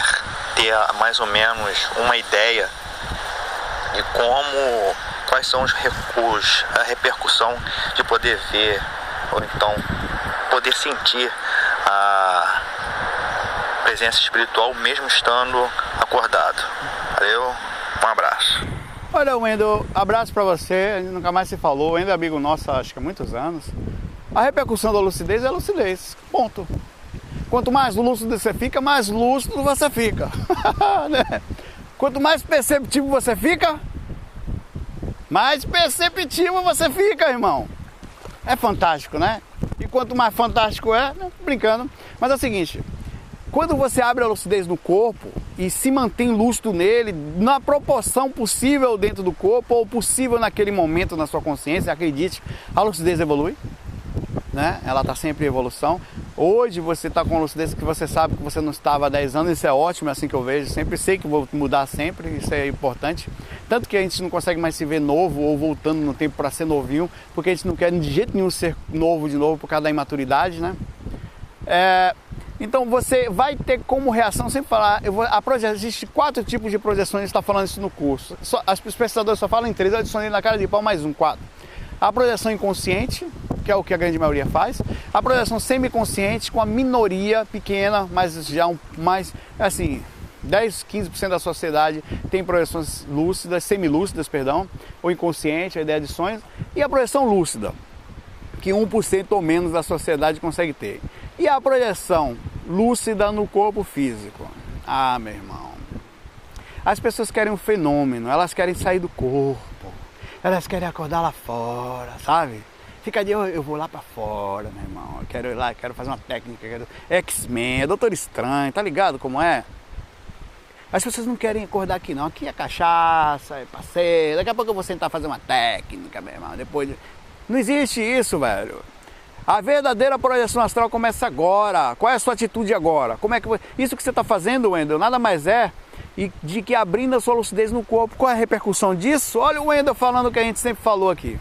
ter mais ou menos uma ideia de quais são a repercussão de poder ver, ou então poder sentir a presença espiritual mesmo estando acordado. Valeu, um abraço. Olha, Wendel, abraço pra você, a gente nunca mais se falou, o Wendel é amigo nosso acho que há muitos anos. A repercussão da lucidez é a lucidez, ponto. Quanto mais lúcido você fica, mais lúcido você fica. Né? Quanto mais perceptivo você fica, mais perceptivo você fica, irmão. É fantástico, né? E quanto mais fantástico brincando, mas é o seguinte, quando você abre a lucidez no corpo e se mantém lúcido nele, na proporção possível dentro do corpo, ou possível naquele momento na sua consciência, acredite, a lucidez evolui, né? Ela está sempre em evolução. Hoje você está com a lucidez que você sabe que você não estava há 10 anos, isso é ótimo, é assim que eu vejo, sempre sei que vou mudar sempre, isso é importante. Tanto que a gente não consegue mais se ver novo ou voltando no tempo para ser novinho, porque a gente não quer de jeito nenhum ser novo de novo por causa da imaturidade, né? Então você vai ter como reação, sempre falar, existe 4 tipos de projeções, a gente está falando isso no curso. As pesquisadoras só falam em 3, eu adicionei na cara de pau mais 4. A projeção inconsciente, que é o que a grande maioria faz. A projeção semiconsciente, com a minoria pequena, mas já assim, 10, 15% da sociedade tem projeções lúcidas, semilúcidas, perdão, ou inconsciente, a ideia de sonhos. E a projeção lúcida, que 1% ou menos da sociedade consegue ter. E a projeção lúcida no corpo físico. Ah, meu irmão. As pessoas querem um fenômeno, elas querem sair do corpo, elas querem acordar lá fora, sabe? Fica de eu vou lá pra fora, meu irmão. Eu quero ir lá, quero fazer uma técnica, quero X-Men, Doutor Estranho, tá ligado como é? As pessoas não querem acordar aqui não. Aqui é cachaça, é passeio. Daqui a pouco eu vou sentar fazer uma técnica, meu irmão. Não existe isso, velho. A verdadeira projeção astral começa agora. Qual é a sua atitude agora? Isso que você está fazendo, Wendel, nada mais é de que abrindo a sua lucidez no corpo. Qual é a repercussão disso? Olha o Wendel falando o que a gente sempre falou aqui.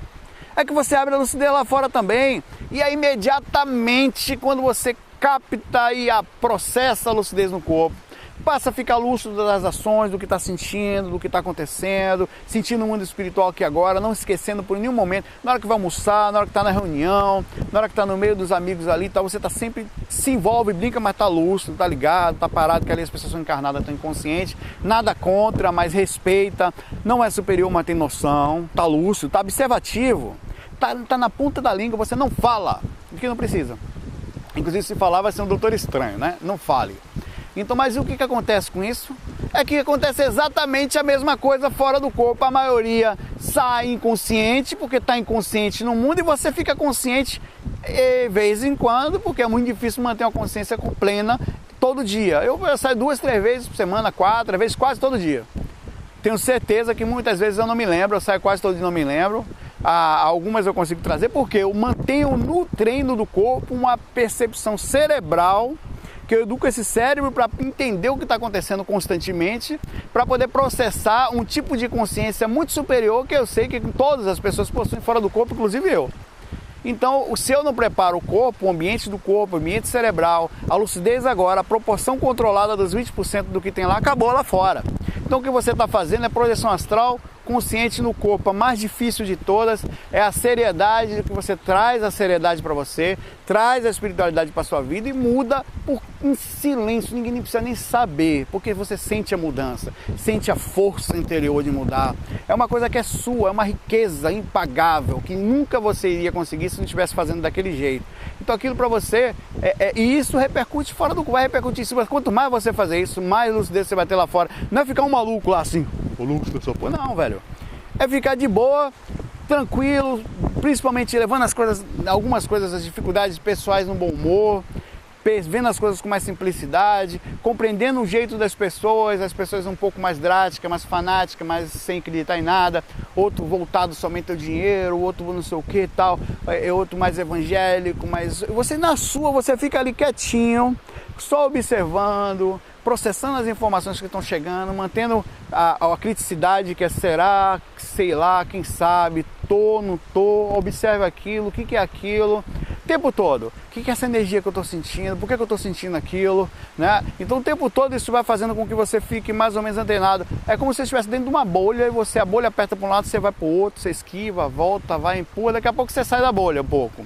É que você abre a lucidez lá fora também. E aí imediatamente, quando você capta e processa a lucidez no corpo, passa a ficar lúcido das ações, do que está sentindo, do que está acontecendo, sentindo o mundo espiritual aqui agora, não esquecendo por nenhum momento, na hora que vai almoçar, na hora que está na reunião, na hora que está no meio dos amigos ali, tá, você está sempre, se envolve, brinca, mas está lúcido, está ligado, está parado, que ali as pessoas são encarnadas, estão inconscientes, nada contra, mas respeita, não é superior, mas tem noção, está lúcido, está observativo, está na ponta da língua, você não fala, porque não precisa. Inclusive, se falar vai ser um doutor estranho, né? Não fale. Então, mas o que acontece com isso? É que acontece exatamente a mesma coisa fora do corpo. A maioria sai inconsciente, porque está inconsciente no mundo, e você fica consciente de vez em quando, porque é muito difícil manter uma consciência plena todo dia. Eu saio 2, 3 vezes por semana, 4, às vezes quase todo dia. Tenho certeza que muitas vezes eu não me lembro, eu saio quase todo dia e não me lembro. Algumas eu consigo trazer, porque eu mantenho no treino do corpo uma percepção cerebral, que eu educo esse cérebro para entender o que está acontecendo constantemente, para poder processar um tipo de consciência muito superior que eu sei que todas as pessoas possuem fora do corpo, inclusive eu. Então, se eu não preparo o corpo, o ambiente do corpo, o ambiente cerebral, a lucidez agora, a proporção controlada dos 20% do que tem lá, acabou lá fora. Então, o que você está fazendo é projeção astral consciente no corpo. A mais difícil de todas é a seriedade, que você traz a seriedade para você, traz a espiritualidade para sua vida e muda em silêncio. Ninguém precisa nem saber, porque você sente a mudança, sente a força interior de mudar. É uma coisa que é sua, é uma riqueza impagável, que nunca você iria conseguir se não estivesse fazendo daquele jeito. Então aquilo para você, e isso repercute fora do corpo, vai repercutir em cima. Quanto mais você fazer isso, mais lucidez você vai ter lá fora. Não é ficar um maluco lá assim, o louco da sua porra. Não, velho. É ficar de boa, tranquilo, principalmente levando algumas coisas, as dificuldades pessoais no bom humor, vendo as coisas com mais simplicidade, compreendendo o jeito das pessoas, as pessoas um pouco mais drásticas, mais fanáticas, mais sem acreditar em nada, outro voltado somente ao dinheiro, outro não sei o que e tal, outro mais evangélico, mas você na sua, você fica ali quietinho, só observando, processando as informações que estão chegando, mantendo a criticidade, que é será, sei lá, quem sabe, não tô, observe aquilo, o que é aquilo, o tempo todo, o que é essa energia que eu estou sentindo, por que eu estou sentindo aquilo, né? Então o tempo todo isso vai fazendo com que você fique mais ou menos antenado. É como se você estivesse dentro de uma bolha e a bolha aperta para um lado, você vai para o outro, você esquiva, volta, vai, empurra, daqui a pouco você sai da bolha um pouco.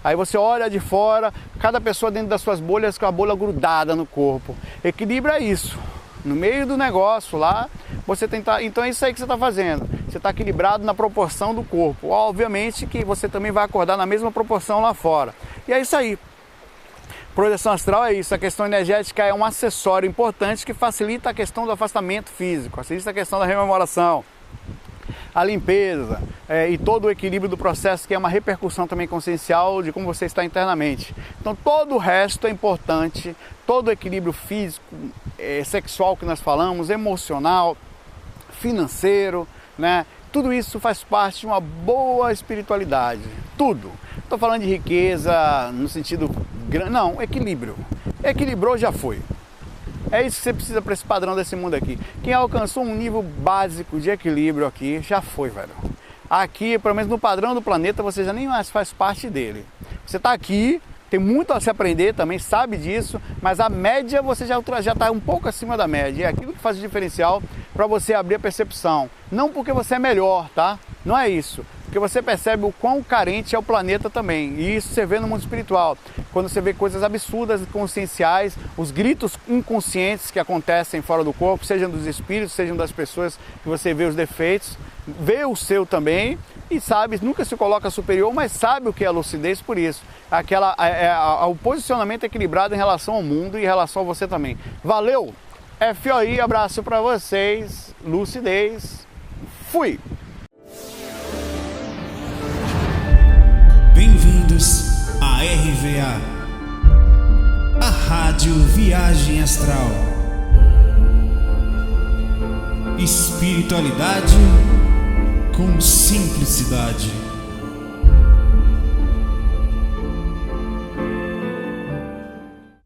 Aí você olha de fora, cada pessoa dentro das suas bolhas com a bolha grudada no corpo. Equilíbrio é isso. No meio do negócio lá, você tentar. Então é isso aí que você está fazendo. Você está equilibrado na proporção do corpo. Obviamente que você também vai acordar na mesma proporção lá fora. E é isso aí. Projeção astral é isso. A questão energética é um acessório importante que facilita a questão do afastamento físico, facilita a questão da rememoração, a limpeza e todo o equilíbrio do processo, que é uma repercussão também consciencial de como você está internamente. Então todo o resto é importante, todo o equilíbrio físico, sexual que nós falamos, emocional, financeiro, né? Tudo isso faz parte de uma boa espiritualidade, tudo. Estou falando de riqueza no sentido grande, não, equilíbrio. Equilibrou, já foi. É isso que você precisa para esse padrão desse mundo aqui. Quem alcançou um nível básico de equilíbrio aqui, já foi, velho. Aqui, pelo menos no padrão do planeta, você já nem mais faz parte dele. Você está aqui, tem muito a se aprender também, sabe disso, mas a média você já está um pouco acima da média. É aquilo que faz o diferencial para você abrir a percepção. Não porque você é melhor, tá? Não é isso. Porque você percebe o quão carente é o planeta também. E isso você vê no mundo espiritual. Quando você vê coisas absurdas, conscienciais, os gritos inconscientes que acontecem fora do corpo, sejam dos espíritos, sejam das pessoas que você vê os defeitos, vê o seu também e sabe, nunca se coloca superior, mas sabe o que é a lucidez por isso. O posicionamento equilibrado em relação ao mundo e em relação a você também. Valeu! FOI, abraço para vocês, lucidez, fui! Bem-vindos à RVA, a Rádio Viagem Astral. Espiritualidade com simplicidade.